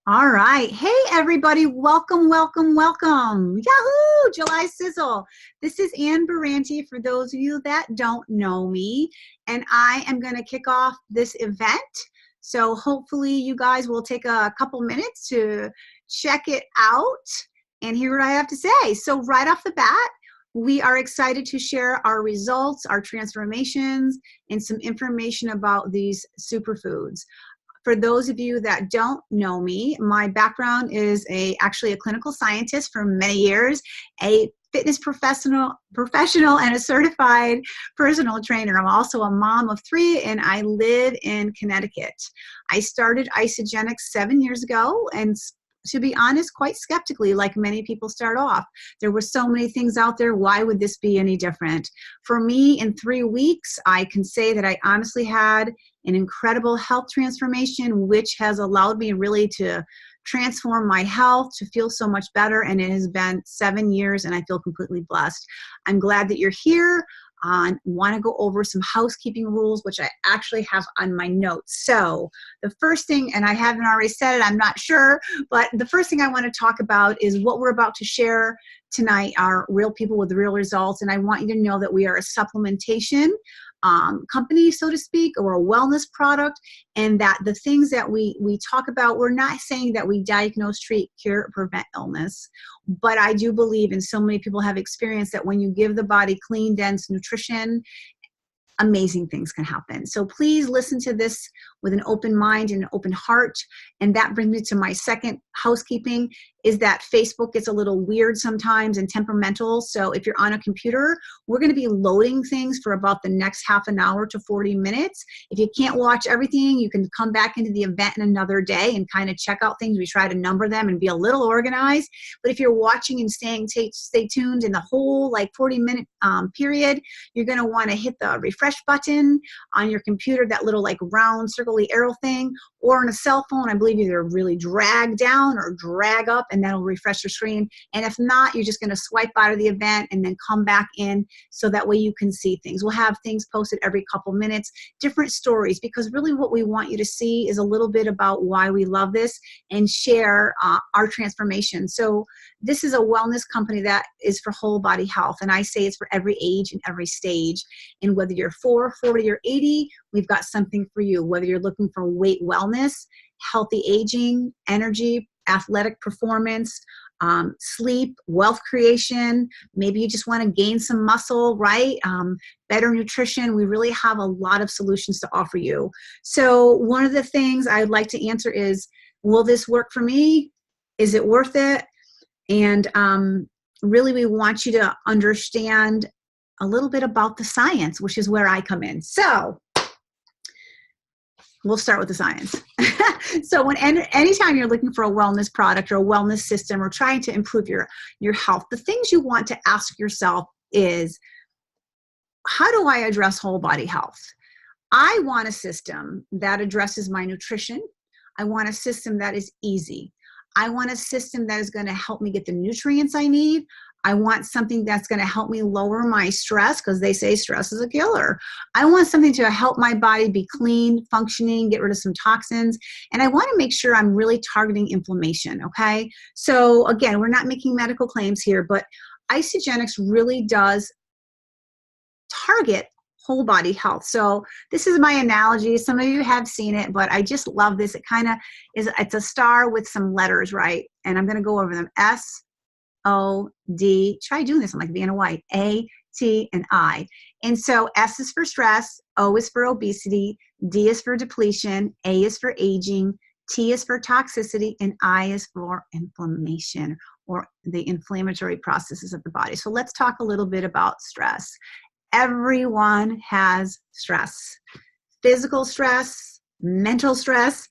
All right. Hey, everybody. Welcome, welcome, welcome. Yahoo! July Sizzle. This is Ann Barrante for those of you that don't know me. And I am going to kick off this event. So hopefully you guys will take a couple minutes to check it out and hear what I have to say. So right off the bat, we are excited to share our results, our transformations, and some information about these superfoods. For those of you that don't know me, my background is actually a clinical scientist for many years, a fitness professional and a certified personal trainer. I'm also a mom of three and I live in Connecticut. I started Isogenics 7 years ago, and to be honest, quite skeptically, like many people start off. There were so many things out there. Why would this be any different? For me, in 3 weeks, I can say that I honestly had an incredible health transformation, which has allowed me really to transform my health, to feel so much better. And it has been 7 years and I feel completely blessed. I'm glad that you're here. I want to go over some housekeeping rules, which I actually have on my notes. So the first thing, and I haven't already said it, I'm not sure, but the first thing I want to talk about is what we're about to share tonight are real people with real results. And I want you to know that we are a supplementation company, so to speak, or a wellness product, and that the things that we talk about, we're not saying that we diagnose, treat, cure, or prevent illness. But I do believe, and so many people have experienced, that when you give the body clean, dense nutrition, amazing things can happen. So please listen to this with an open mind and an open heart. And that brings me to my second housekeeping, is that Facebook gets a little weird sometimes and temperamental. So if you're on a computer, we're going to be loading things for about the next half an hour to 40 minutes. If you can't watch everything, you can come back into the event in another day and kind of check out things. We try to number them and be a little organized. But if you're watching and stay tuned in the whole 40-minute period, you're going to want to hit the refresh button on your computer, that little round circly arrow thing, or on a cell phone, I believe either really drag down or drag up, and that'll refresh your screen. And if not, you're just going to swipe out of the event and then come back in, so that way you can see things. We'll have things posted every couple minutes, different stories, because really what we want you to see is a little bit about why we love this and share our transformation. So this is a wellness company that is for whole body health, and I say it's for every age and every stage. And whether you're 4, 40, or 80, we've got something for you. Whether you're looking for weight wellness, healthy aging, energy, athletic performance, sleep, wealth creation, maybe you just want to gain some muscle, right? Better nutrition. We really have a lot of solutions to offer you. So one of the things I'd like to answer is, will this work for me? Is it worth it? And really, we want you to understand a little bit about the science, which is where I come in. So we'll start with the science. So anytime you're looking for a wellness product or a wellness system or trying to improve your health, the things you want to ask yourself is, how do I address whole body health? I want a system that addresses my nutrition. I want a system that is easy. I want a system that is going to help me get the nutrients I need. I want something that's going to help me lower my stress, because they say stress is a killer. I want something to help my body be clean, functioning, get rid of some toxins. And I want to make sure I'm really targeting inflammation, okay? So again, we're not making medical claims here, but Isogenics really does target whole body health. So this is my analogy. Some of you have seen it, but I just love this. It kind of it's a star with some letters, right? And I'm going to go over them. S-O-D, try doing this, I'm like being a white, A, T, and I. And so S is for stress, O is for obesity, D is for depletion, A is for aging, T is for toxicity, and I is for inflammation, or the inflammatory processes of the body. So let's talk a little bit about stress. Everyone has stress. Physical stress, mental stress,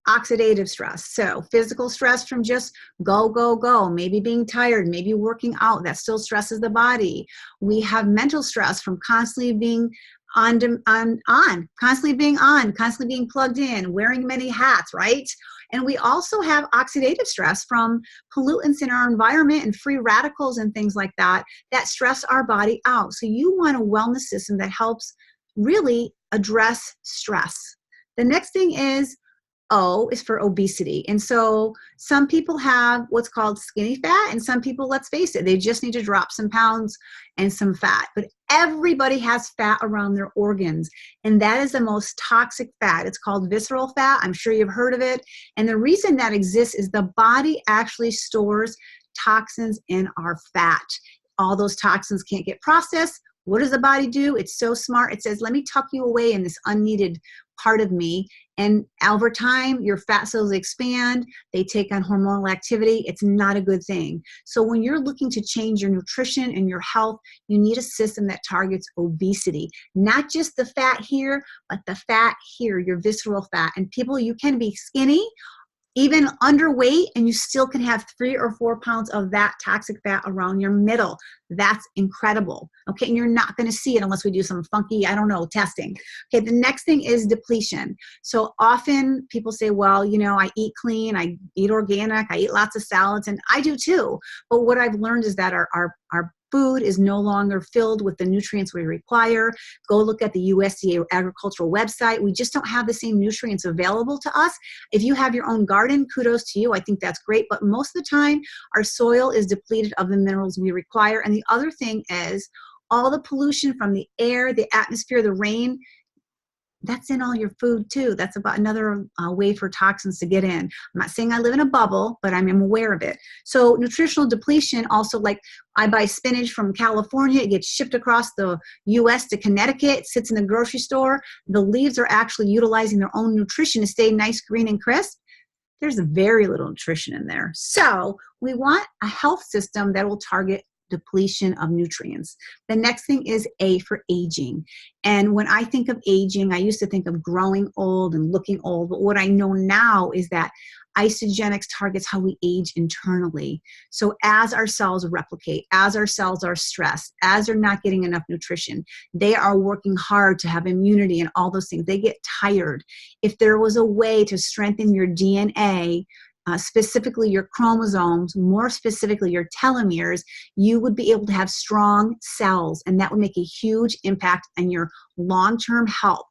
oxidative stress. So physical stress from just go, go, go, maybe being tired, maybe working out, that still stresses the body. We have mental stress from constantly being constantly being plugged in, wearing many hats, right? And we also have oxidative stress from pollutants in our environment and free radicals and things like that stress our body out. So you want a wellness system that helps really address stress. The next thing is, O is for obesity. And so some people have what's called skinny fat, and some people, let's face it, they just need to drop some pounds and some fat. But everybody has fat around their organs, and that is the most toxic fat. It's called visceral fat. I'm sure you've heard of it. And the reason that exists is the body actually stores toxins in our fat. All those toxins can't get processed. What does the body do? It's so smart. It says, let me tuck you away in this unneeded part of me. And over time, your fat cells expand. They take on hormonal activity. It's not a good thing. So when you're looking to change your nutrition and your health, you need a system that targets obesity. Not just the fat here, but the fat here, your visceral fat. And people, you can be skinny, even underweight, and you still can have 3 or 4 pounds of that toxic fat around your middle. That's incredible. Okay, and you're not going to see it unless we do some funky, I don't know, testing. Okay, the next thing is depletion. So often people say, well, you know, I eat clean, I eat organic, I eat lots of salads, and I do too. But what I've learned is that our food is no longer filled with the nutrients we require. Go look at the USDA agricultural website. We just don't have the same nutrients available to us. If you have your own garden, kudos to you. I think that's great. But most of the time, our soil is depleted of the minerals we require. And the other thing is all the pollution from the air, the atmosphere, the rain, that's in all your food too. That's about another way for toxins to get in. I'm not saying I live in a bubble, but I'm aware of it. So nutritional depletion also, like I buy spinach from California, it gets shipped across the US to Connecticut, it sits in the grocery store. The leaves are actually utilizing their own nutrition to stay nice, green, and crisp. There's very little nutrition in there. So we want a health system that will target depletion of nutrients. The next thing is A for aging. And when I think of aging, I used to think of growing old and looking old, but what I know now is that isogenics targets how we age internally. So as our cells replicate, as our cells are stressed, as they're not getting enough nutrition, they are working hard to have immunity and all those things. They get tired. If there was a way to strengthen your DNA, specifically your chromosomes, more specifically your telomeres, you would be able to have strong cells, and that would make a huge impact on your long-term health.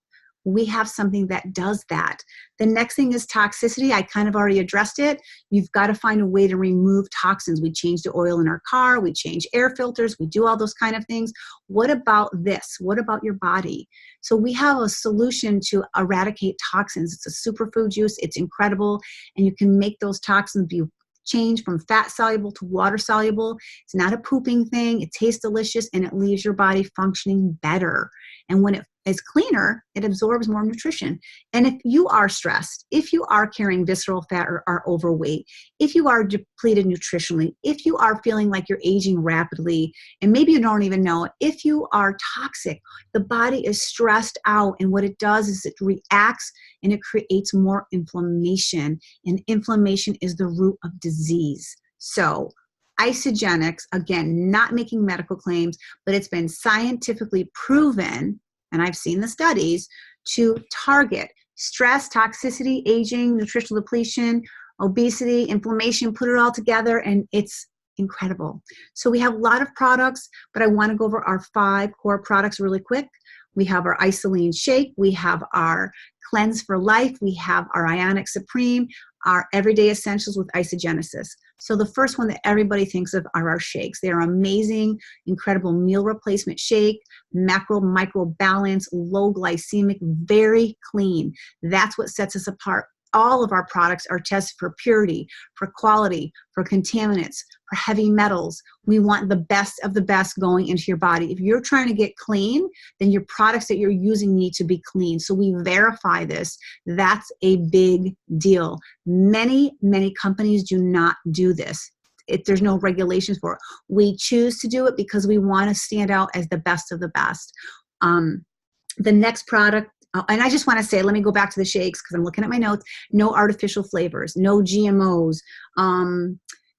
We have something that does that. The next thing is toxicity. I kind of already addressed it. You've got to find a way to remove toxins. We change the oil in our car. We change air filters. We do all those kind of things. What about this? What about your body? So we have a solution to eradicate toxins. It's a superfood juice. It's incredible. And you can make those toxins be changed from fat soluble to water soluble. It's not a pooping thing. It tastes delicious, and it leaves your body functioning better. And when it is cleaner, it absorbs more nutrition. And if you are stressed, if you are carrying visceral fat or are overweight, if you are depleted nutritionally, if you are feeling like you're aging rapidly, and maybe you don't even know it, if you are toxic, the body is stressed out, and what it does is it reacts and it creates more inflammation, and inflammation is the root of disease. So isogenics, again, not making medical claims, but it's been scientifically proven, and I've seen the studies, to target stress, toxicity, aging, nutritional depletion, obesity, inflammation, put it all together, and it's incredible. So we have a lot of products, but I want to go over our 5 core products really quick. We have our Isoline Shake, we have our Cleanse for Life, we have our Ionic Supreme, our Everyday Essentials with Isogenesis. So the first one that everybody thinks of are our shakes. They are amazing, incredible meal replacement shake, macro, micro balance, low glycemic, very clean. That's what sets us apart. All of our products are tested for purity, for quality, for contaminants, for heavy metals. We want the best of the best going into your body. If you're trying to get clean, then your products that you're using need to be clean. So we verify this. That's a big deal. Many, many companies do not do this. There's no regulations for it. We choose to do it because we want to stand out as the best of the best. The next product, and I just want to say, let me go back to the shakes because I'm looking at my notes. No artificial flavors, no GMOs,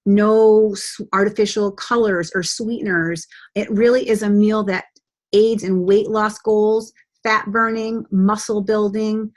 no artificial colors or sweeteners. It really is a meal that aids in weight loss goals, fat burning, muscle building,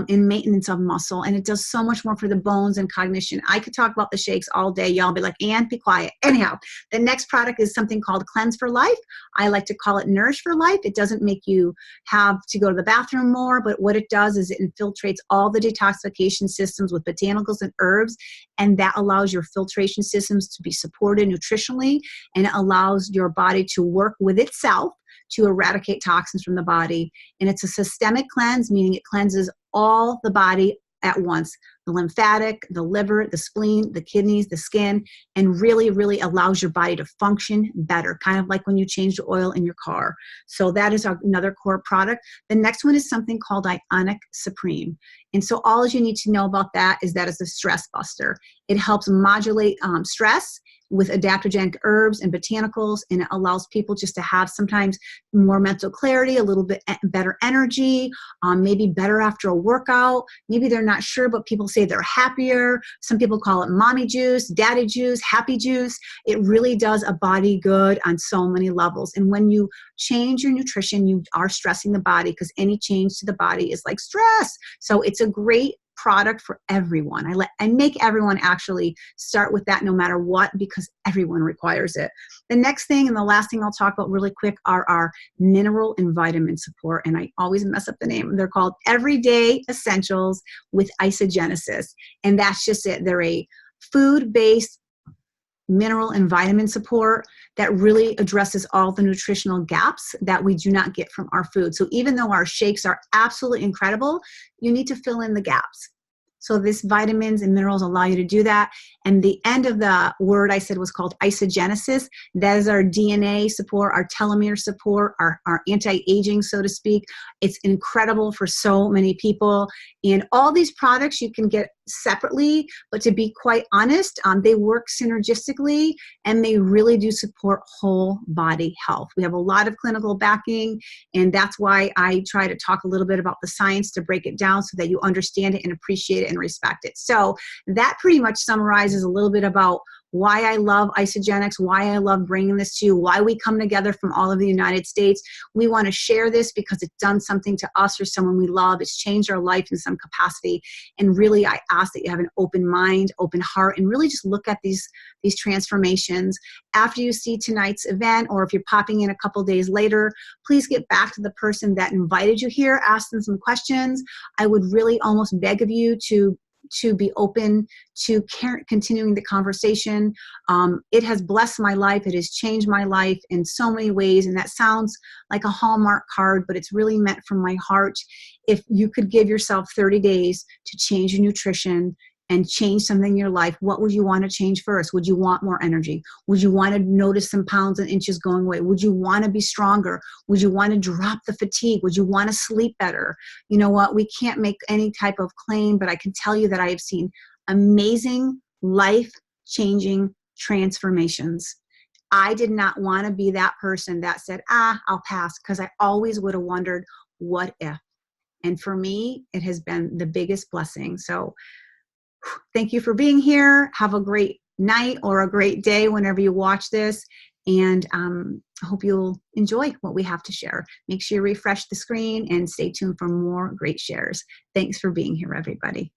in maintenance of muscle, and it does so much more for the bones and cognition. I could talk about the shakes all day. Y'all be like, and be quiet. Anyhow, the next product is something called Cleanse for Life. I like to call it Nourish for Life. It doesn't make you have to go to the bathroom more, but what it does is it infiltrates all the detoxification systems with botanicals and herbs, and that allows your filtration systems to be supported nutritionally, and it allows your body to work with itself to eradicate toxins from the body. And it's a systemic cleanse, meaning it cleanses all the body at once: the lymphatic, the liver, the spleen, the kidneys, the skin, and really, really allows your body to function better, kind of like when you change the oil in your car. So that is another core product. The next one is something called Ionic Supreme. And so all you need to know about that is that it's a stress buster. It helps modulate stress with adaptogenic herbs and botanicals, and it allows people just to have sometimes more mental clarity, a little bit better energy, maybe better after a workout. Maybe they're not sure, but people say they're happier. Some people call it mommy juice, daddy juice, happy juice. It really does a body good on so many levels. And when you change your nutrition, you are stressing the body, because any change to the body is like stress. So it's a great product for everyone. I make everyone actually start with that no matter what, because everyone requires it. The next thing and the last thing I'll talk about really quick are our mineral and vitamin support. And I always mess up the name. They're called Everyday Essentials with Isogenesis. And that's just it. They're a food-based mineral and vitamin support that really addresses all the nutritional gaps that we do not get from our food. So even though our shakes are absolutely incredible, you need to fill in the gaps. So this vitamins and minerals allow you to do that. And the end of the word I said was called isogenesis. That is our DNA support, our telomere support, our anti-aging, so to speak. It's incredible for so many people. And all these products you can get separately, but to be quite honest, they work synergistically, and they really do support whole body health. We have a lot of clinical backing, and that's why I try to talk a little bit about the science to break it down so that you understand it and appreciate it and respect it. So that pretty much summarizes a little bit about why I love Isogenics, why I love bringing this to you, why we come together from all over the United States. We want to share this because it's done something to us or someone we love. It's changed our life in some capacity. And really, I ask that you have an open mind, open heart, and really just look at these transformations. After you see tonight's event, or if you're popping in a couple days later, please get back to the person that invited you here, ask them some questions. I would really almost beg of you to be open to continuing the conversation. It has blessed my life. It has changed my life in so many ways. And that sounds like a Hallmark card, but it's really meant from my heart. If you could give yourself 30 days to change your nutrition and change something in your life, what would you want to change first? Would you want more energy? Would you want to notice some pounds and inches going away? Would you want to be stronger? Would you want to drop the fatigue? Would you want to sleep better? You know what? We can't make any type of claim, but I can tell you that I have seen amazing, life-changing transformations. I did not want to be that person that said, I'll pass, because I always would have wondered, what if? And for me, it has been the biggest blessing. So thank you for being here. Have a great night or a great day whenever you watch this. And I hope you'll enjoy what we have to share. Make sure you refresh the screen and stay tuned for more great shares. Thanks for being here, everybody.